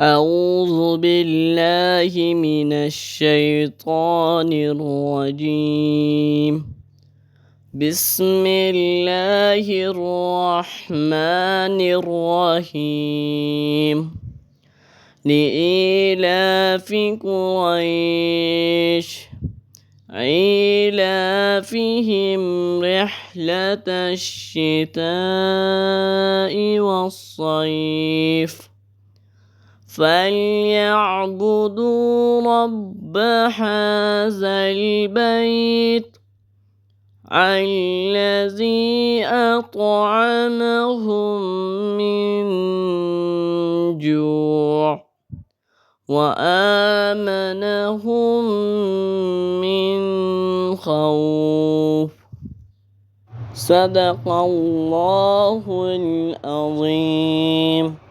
أعوذ بالله من الشيطان الرجيم. بسم الله الرحمن الرحيم. لإيلاف قريش إيلافهم رحلة الشتاء والصيف فليعبدوا رب هذا البيت الذي أطعمهم من جوع وآمنهم من خوف. صدق الله العظيم.